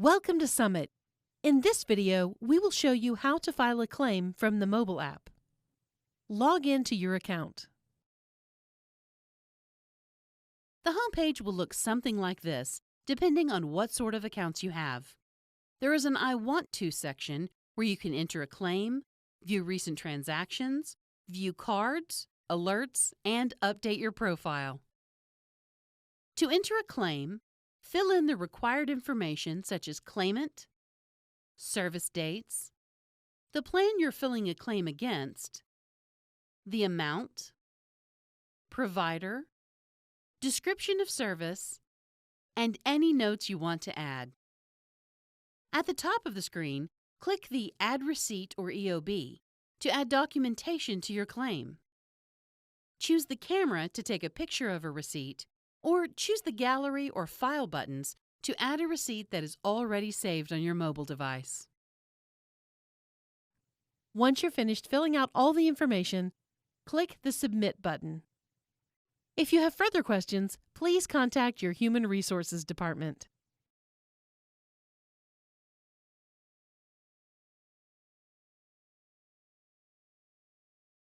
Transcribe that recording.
Welcome to Summit. In this video, we will show you how to file a claim from the mobile app. Log in to your account. The home page will look something like this, depending on what sort of accounts you have. There is an I Want To section where you can enter a claim, view recent transactions, view cards, alerts, and update your profile. To enter a claim, fill in the required information such as claimant, service dates, the plan you're filling a claim against, the amount, provider, description of service, and any notes you want to add. At the top of the screen, click the Add Receipt or EOB to add documentation to your claim. Choose the camera to take a picture of a receipt, or choose the Gallery or File buttons to add a receipt that is already saved on your mobile device. Once you're finished filling out all the information, click the Submit button. If you have further questions, please contact your Human Resources Department.